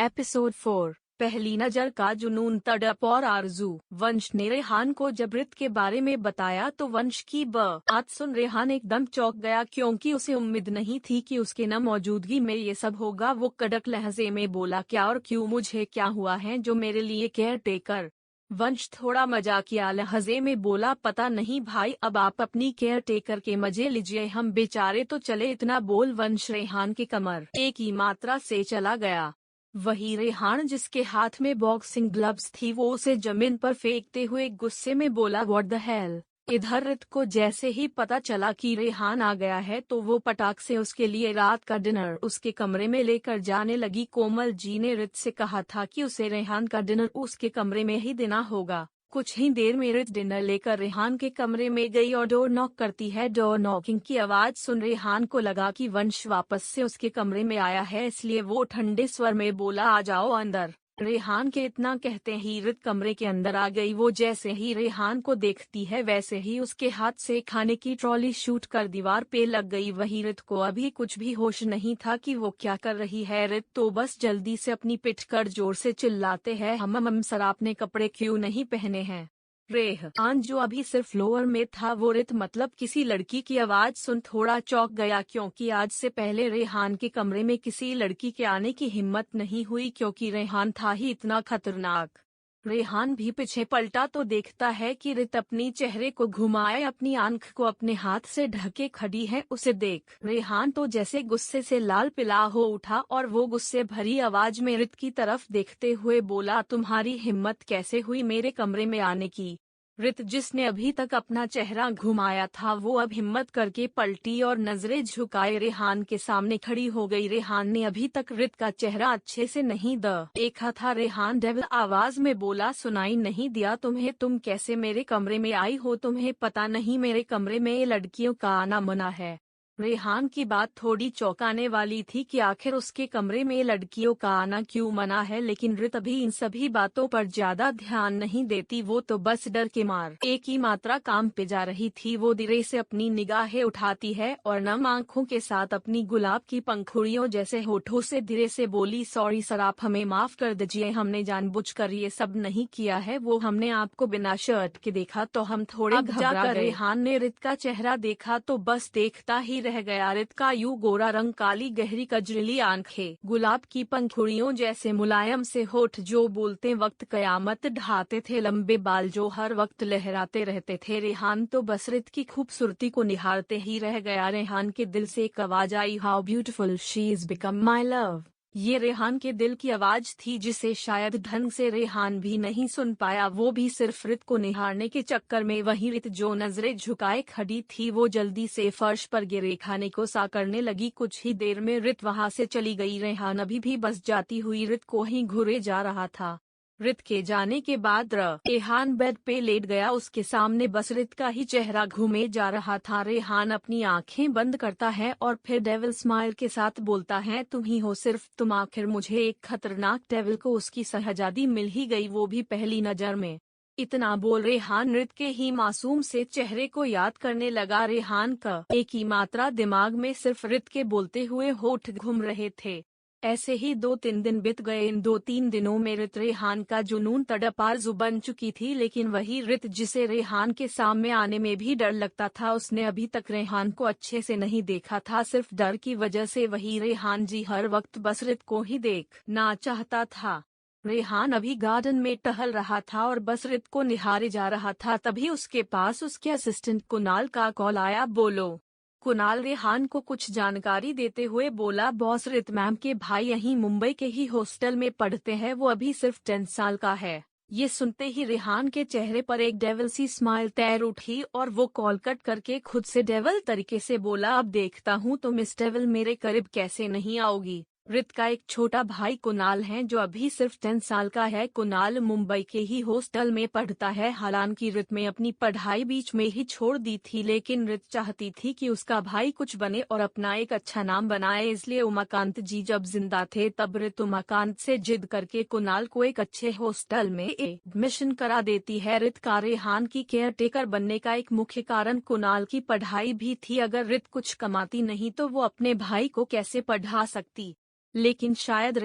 Episode 4। पहली नजर का जुनून, तड़प और आरजू। वंश ने रेहान को जब रित के बारे में बताया तो वंश की बात सुन रेहान एकदम चौंक गया, क्योंकि उसे उम्मीद नहीं थी कि उसके न मौजूदगी में ये सब होगा। वो कड़क लहजे में बोला, क्या और क्यों, मुझे क्या हुआ है जो मेरे लिए केयर टेकर। वंश थोड़ा मजाकिया लहजे में बोला, पता नहीं भाई, अब आप अपनी केयर टेकर के मजे लीजिए, हम बेचारे तो चले। इतना बोल वंश रेहान की कमर एक ही मात्रा से चला गया। वही रेहान जिसके हाथ में बॉक्सिंग ग्लव्स थी, वो उसे जमीन पर फेंकते हुए गुस्से में बोला, व्हाट द हेल। इधर रित को जैसे ही पता चला कि रेहान आ गया है तो वो पटाख से उसके लिए रात का डिनर उसके कमरे में लेकर जाने लगी। कोमल जी ने रित से कहा था कि उसे रेहान का डिनर उसके कमरे में ही देना होगा। कुछ ही देर में रित डिनर लेकर रेहान के कमरे में गई और डोर नॉक करती है। डोर नॉकिंग की आवाज सुन रेहान को लगा कि वंश वापस से उसके कमरे में आया है, इसलिए वो ठंडे स्वर में बोला, आ जाओ अंदर। रेहान के इतना कहते ही रित कमरे के अंदर आ गई। वो जैसे ही रेहान को देखती है वैसे ही उसके हाथ से खाने की ट्रॉली शूट कर दीवार पे लग गई। वही रित को अभी कुछ भी होश नहीं था कि वो क्या कर रही है। रित तो बस जल्दी से अपनी पिट कर जोर से चिल्लाते हैं, हम सर आपने कपड़े क्यों नहीं पहने हैं। रेहान जो अभी सिर्फ लोअर में था, वो रित मतलब किसी लड़की की आवाज सुन थोड़ा चौंक गया, क्योंकि आज से पहले रेहान के कमरे में किसी लड़की के आने की हिम्मत नहीं हुई, क्योंकि रेहान था ही इतना खतरनाक। रेहान भी पीछे पलटा तो देखता है कि रित अपनी चेहरे को घुमाए अपनी आंख को अपने हाथ से ढके खड़ी है। उसे देख रेहान तो जैसे गुस्से से लाल पिला हो उठा और वो गुस्से भरी आवाज में रित की तरफ देखते हुए बोला, तुम्हारी हिम्मत कैसे हुई मेरे कमरे में आने की। रित जिसने अभी तक अपना चेहरा घुमाया था, वो अब हिम्मत करके पलटी और नजरें झुकाए रेहान के सामने खड़ी हो गई। रेहान ने अभी तक रित का चेहरा अच्छे से नहीं देखा था। रेहान डेविल आवाज में बोला, सुनाई नहीं दिया तुम्हें, तुम कैसे मेरे कमरे में आई हो, तुम्हें पता नहीं मेरे कमरे में लड़कियों का आना मना है। रेहान की बात थोड़ी चौंकाने वाली थी कि आखिर उसके कमरे में लड़कियों का आना क्यों मना है, लेकिन रित अभी इन सभी बातों पर ज्यादा ध्यान नहीं देती। वो तो बस डर के मार एक ही मात्रा काम पे जा रही थी। वो धीरे से अपनी निगाहें उठाती है और नम आंखों के साथ अपनी गुलाब की पंखुड़ियों जैसे होठों से धीरे से बोली, सॉरी सर, आप हमें माफ कर दीजिए, हमने जानबूझकर ये सब नहीं किया है। वो हमने आपको बिना शर्ट के देखा तो हम थोड़े घबरा गए। रेहान ने रित का चेहरा देखा तो बस देखता ही रह गया। रित का यूं गोरा रंग, काली गहरी कजरीली आंखें, गुलाब की पंखुड़ियों जैसे मुलायम से होठ जो बोलते वक्त कयामत ढाते थे, लंबे बाल जो हर वक्त लहराते रहते थे। रेहान तो बस रित की खूबसूरती को निहारते ही रह गया। रेहान के दिल से एक आवाज आई, how beautiful she is become my love. ये रेहान के दिल की आवाज थी जिसे शायद ढंग से रेहान भी नहीं सुन पाया, वो भी सिर्फ रित को निहारने के चक्कर में। वही रित जो नजरें झुकाए खड़ी थी, वो जल्दी से फर्श पर गिरे खाने को सा करने लगी। कुछ ही देर में रित वहां से चली गई। रेहान अभी भी बस जाती हुई रित को ही घूरे जा रहा था। रित के जाने के बाद रेहान बेड पे लेट गया, उसके सामने बस रित का ही चेहरा घूमे जा रहा था। रेहान अपनी आंखें बंद करता है और फिर डेविल स्माइल के साथ बोलता है, तुम ही हो सिर्फ तुम। आखिर मुझे एक खतरनाक डेविल को उसकी शहजादी मिल ही गई, वो भी पहली नजर में। इतना बोल रेहान रित के ही मासूम से चेहरे को याद करने लगा। रेहान का एक ही मात्रा दिमाग में सिर्फ रित के बोलते हुए होठ घूम रहे थे। ऐसे ही 2-3 दिन बीत गए। इन 2-3 दिनों में रित रेहान का जुनून तड़प आरज़ू बन चुकी थी, लेकिन वही रित जिसे रेहान के सामने आने में भी डर लगता था, उसने अभी तक रेहान को अच्छे से नहीं देखा था, सिर्फ डर की वजह से। वही रेहान जी हर वक्त बस रित को ही देखना चाहता था। रेहान अभी गार्डन में टहल रहा था और बस रित को निहारे जा रहा था, तभी उसके पास उसके असिस्टेंट कुणाल का कॉल आया। बोलो। कुणाल रेहान को कुछ जानकारी देते हुए बोला, बॉस, रित मैम के भाई यहीं मुंबई के ही हॉस्टल में पढ़ते हैं, वो अभी सिर्फ 10 साल का है। ये सुनते ही रेहान के चेहरे पर एक डेविल सी स्माइल तैर उठी और वो कॉल कट करके खुद से डेविल तरीके से बोला, अब देखता हूँ तुम इस डेविल मेरे करीब कैसे नहीं आओगी। रित का एक छोटा भाई कुणाल है जो अभी सिर्फ 10 साल का है। कुणाल मुंबई के ही हॉस्टल में पढ़ता है। हालांकि रित में अपनी पढ़ाई बीच में ही छोड़ दी थी, लेकिन रित चाहती थी कि उसका भाई कुछ बने और अपना एक अच्छा नाम बनाए, इसलिए उमाकांत जी जब जिंदा थे तब रित उमाकांत से जिद करके कुणाल को एक अच्छे हॉस्टल में एडमिशन करा देती है। रित का रेहान की केयर टेकर बनने का एक मुख्य कारण कुणाल की पढ़ाई भी थी। अगर रित कुछ कमाती नहीं तो वो अपने भाई को कैसे पढ़ा सकती, लेकिन शायद